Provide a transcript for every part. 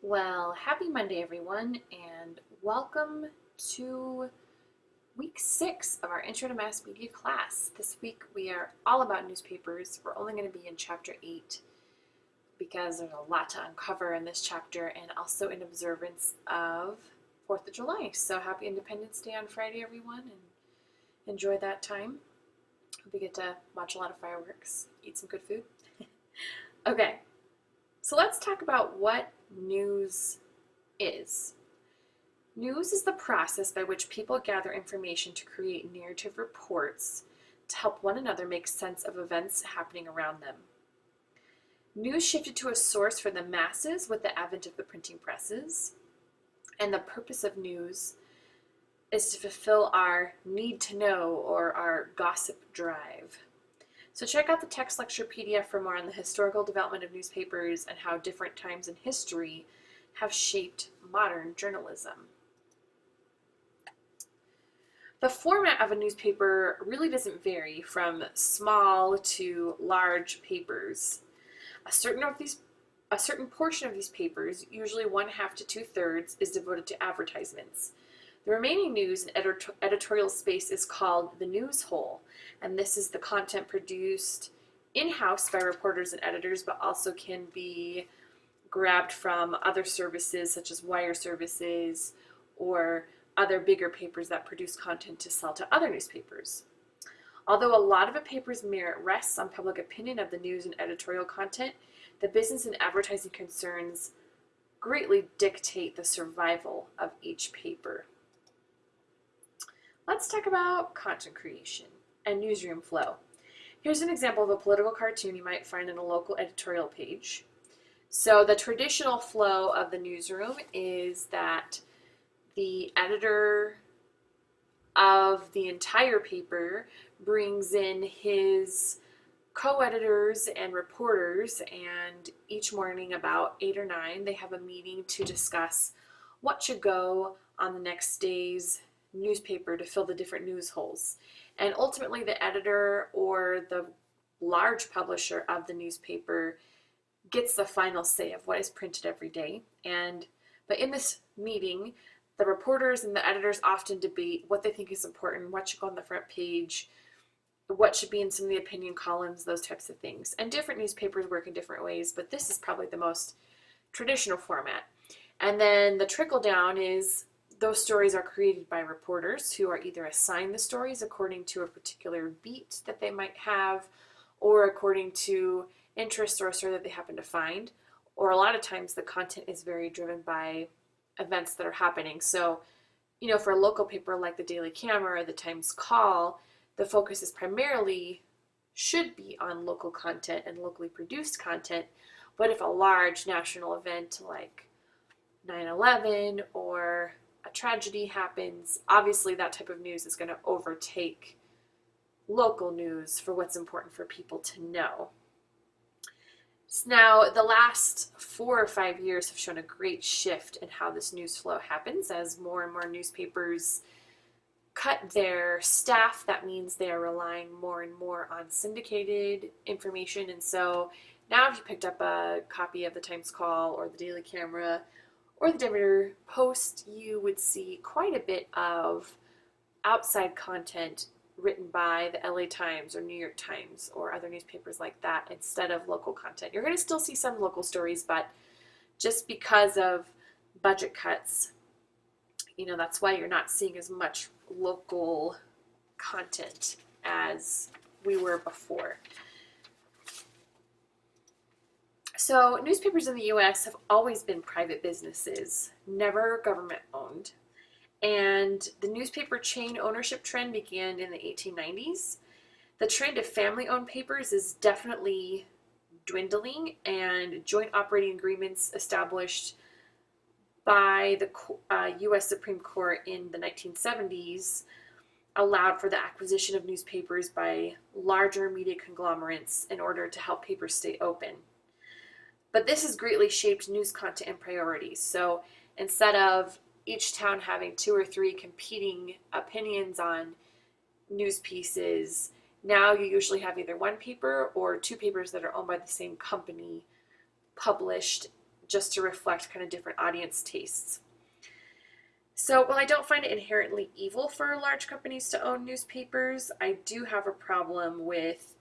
Well, happy Monday, everyone, and welcome to week 6 of our Intro to Mass Media class. This week we are all about newspapers. We're only going to be in chapter 8 because there's a lot to uncover in this chapter and also in observance of 4th of July. So happy Independence Day on Friday, everyone, and enjoy that time. Hope you get to watch a lot of fireworks, eat some good food. Okay, so let's talk about what news is. News is the process by which people gather information to create narrative reports to help one another make sense of events happening around them. News shifted to a source for the masses with the advent of the printing presses, and the purpose of news is to fulfill our need to know or our gossip drive. So check out the text lecture PDF for more on the historical development of newspapers and how different times in history have shaped modern journalism. The format of a newspaper really doesn't vary from small to large papers. A certain portion of these papers, usually 1/2 to 2/3, is devoted to advertisements. The remaining news and editorial space is called the news hole, and this is the content produced in-house by reporters and editors, but also can be grabbed from other services such as wire services or other bigger papers that produce content to sell to other newspapers. Although a lot of a paper's merit rests on public opinion of the news and editorial content, the business and advertising concerns greatly dictate the survival of each paper. Let's talk about content creation and newsroom flow. Here's an example of a political cartoon you might find in a local editorial page. So the traditional flow of the newsroom is that the editor of the entire paper brings in his co-editors and reporters, and each morning about 8 or 9 they have a meeting to discuss what should go on the next day's newspaper to fill the different news holes. And ultimately the editor or the large publisher of the newspaper gets the final say of what is printed every day. But in this meeting, the reporters and the editors often debate what they think is important, what should go on the front page, what should be in some of the opinion columns, those types of things. And different newspapers work in different ways, but this is probably the most traditional format. And then the trickle down is those stories are created by reporters who are either assigned the stories according to a particular beat that they might have, or according to interest or story that they happen to find. Or a lot of times the content is very driven by events that are happening. So, for a local paper like the Daily Camera or the Times Call, the focus is primarily should be on local content and locally produced content. But if a large national event like 9/11 or a tragedy happens, obviously that type of news is going to overtake local news for what's important for people to know. Now, the last 4 or 5 years have shown a great shift in how this news flow happens as more and more newspapers cut their staff. That means they are relying more and more on syndicated information. And so now if you picked up a copy of the Times Call or the Daily Camera or the Denver Post, you would see quite a bit of outside content written by the LA Times or New York Times or other newspapers like that instead of local content. You're going to still see some local stories, but just because of budget cuts, that's why you're not seeing as much local content as we were before. So newspapers in the US have always been private businesses, never government owned. And the newspaper chain ownership trend began in the 1890s. The trend of family-owned papers is definitely dwindling, and joint operating agreements established by the U.S. Supreme Court in the 1970s allowed for the acquisition of newspapers by larger media conglomerates in order to help papers stay open. But this has greatly shaped news content and priorities. So instead of each town having 2 or 3 competing opinions on news pieces, now you usually have either one paper or 2 papers that are owned by the same company published just to reflect kind of different audience tastes. So while I don't find it inherently evil for large companies to own newspapers, I do have a problem with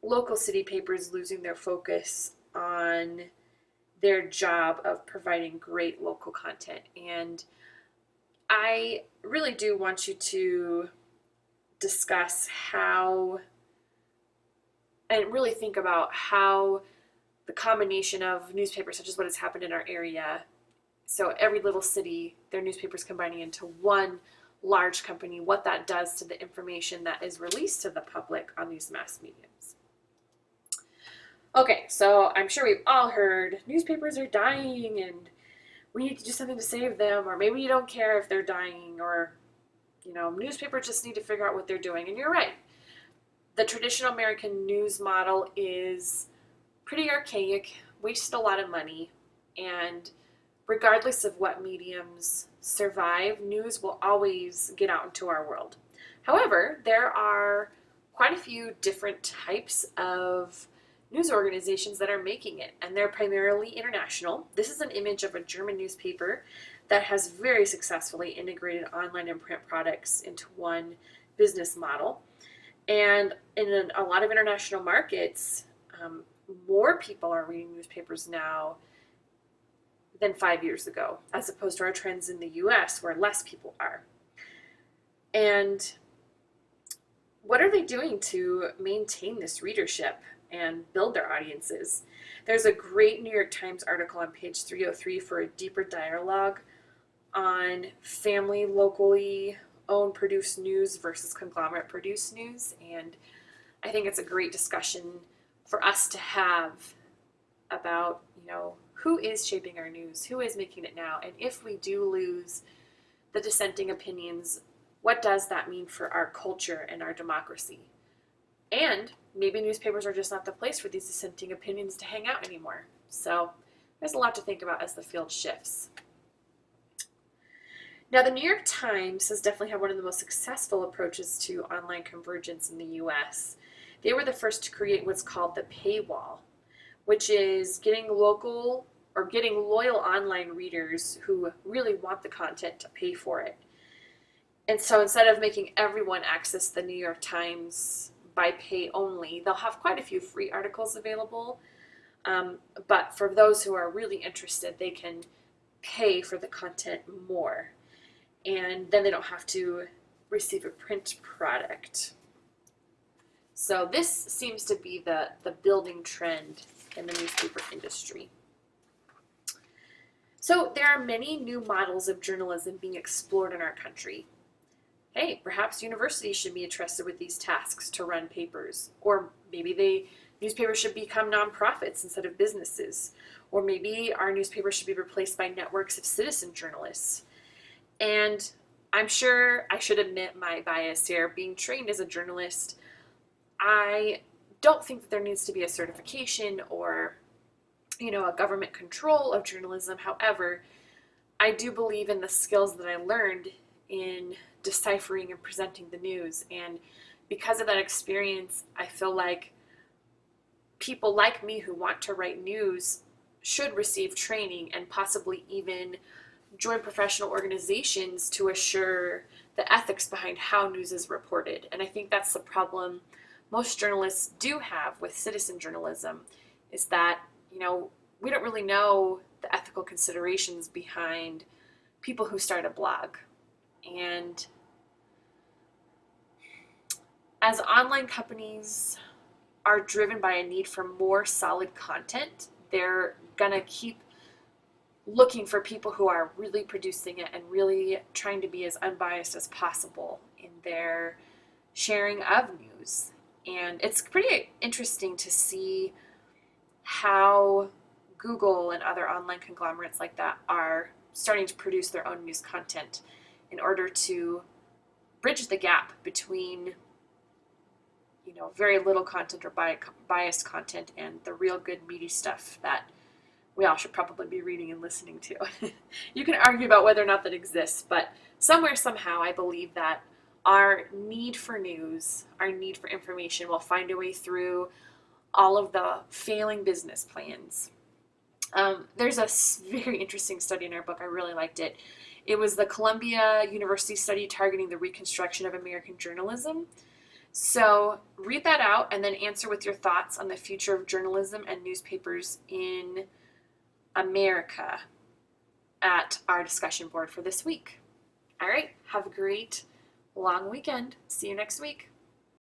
local city papers losing their focus on their job of providing great local content. And I really do want you to discuss how and really think about how the combination of newspapers, such as what has happened in our area, so every little city, their newspapers combining into one large company, what that does to the information that is released to the public on these mass mediums. Okay, so I'm sure we've all heard newspapers are dying and we need to do something to save them, or maybe you don't care if they're dying, or, newspapers just need to figure out what they're doing. And you're right. The traditional American news model is pretty archaic, wastes a lot of money, and regardless of what mediums survive, news will always get out into our world. However, there are quite a few different types of news organizations that are making it, and they're primarily international. This is an image of a German newspaper that has very successfully integrated online and print products into one business model. And in a lot of international markets, more people are reading newspapers now than 5 years ago, as opposed to our trends in the US where less people are. And what are they doing to maintain this readership and build their audiences? There's a great New York Times article on page 303 for a deeper dialogue on family locally owned produced news versus conglomerate produced news. And I think it's a great discussion for us to have about, who is shaping our news, who is making it now, and if we do lose the dissenting opinions, what does that mean for our culture and our democracy? And maybe newspapers are just not the place for these dissenting opinions to hang out anymore. So there's a lot to think about as the field shifts. Now, the New York Times has definitely had one of the most successful approaches to online convergence in the US. They were the first to create what's called the paywall, which is getting loyal online readers who really want the content to pay for it. And so instead of making everyone access the New York Times by pay only, they'll have quite a few free articles available. But for those who are really interested, they can pay for the content more. And then they don't have to receive a print product. So this seems to be the building trend in the newspaper industry. So there are many new models of journalism being explored in our country. Hey, perhaps universities should be entrusted with these tasks to run papers, or maybe newspapers should become nonprofits instead of businesses, or maybe our newspapers should be replaced by networks of citizen journalists. And I'm sure I should admit my bias here. Being trained as a journalist, I don't think that there needs to be a certification or, a government control of journalism. However, I do believe in the skills that I learned in deciphering and presenting the news. And because of that experience, I feel like people like me who want to write news should receive training and possibly even join professional organizations to assure the ethics behind how news is reported. And I think that's the problem most journalists do have with citizen journalism, is that, we don't really know the ethical considerations behind people who start a blog. And as online companies are driven by a need for more solid content, they're going to keep looking for people who are really producing it and really trying to be as unbiased as possible in their sharing of news. And it's pretty interesting to see how Google and other online conglomerates like that are starting to produce their own news content in order to bridge the gap between, very little content or biased content and the real good meaty stuff that we all should probably be reading and listening to. You can argue about whether or not that exists, but somewhere, somehow, I believe that our need for news, our need for information will find a way through all of the failing business plans. There's a very interesting study in our book. I really liked it. It was the Columbia University study targeting the reconstruction of American journalism. So read that out and then answer with your thoughts on the future of journalism and newspapers in America at our discussion board for this week. All right, have a great long weekend. See you next week.